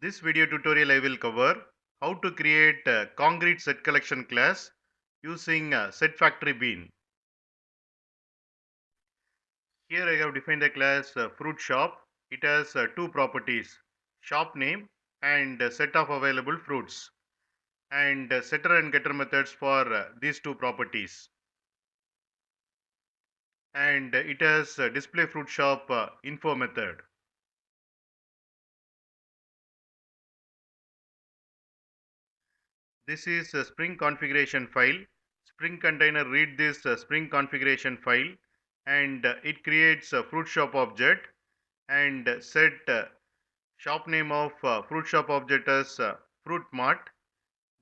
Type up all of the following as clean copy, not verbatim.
This video tutorial I will cover how to create a concrete set collection class using SetFactoryBean. Here I have defined the class fruit shop. It has two properties, shop name and set of available fruits, and setter and getter methods for these two properties. And it has display fruit shop info method. This is a Spring configuration file. Spring container read this Spring configuration file, and it creates a fruit shop object and set shop name of fruit shop object as fruit mart.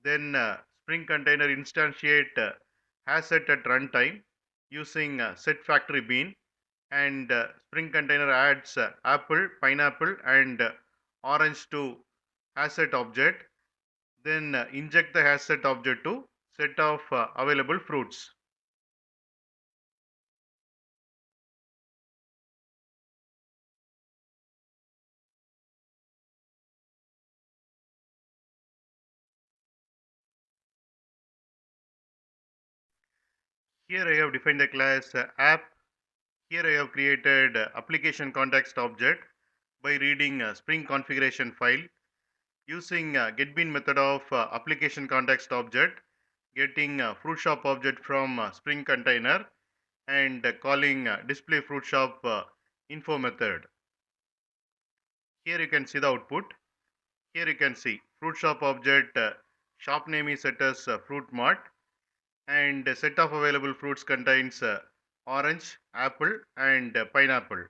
Then Spring container instantiate HashSet at runtime using SetFactoryBean, and Spring container adds apple, pineapple, and orange to HashSet object, then inject the HashSet object to set of available fruits. Here I have defined the class app. Here I have created application context object by reading Spring configuration file using getBean method of application context object, getting fruit shop object from Spring container, and calling display fruit shop info method. Here you can see the output. Here you can see fruit shop object shop name is set as fruit mart, and set of available fruits contains orange, apple, and pineapple.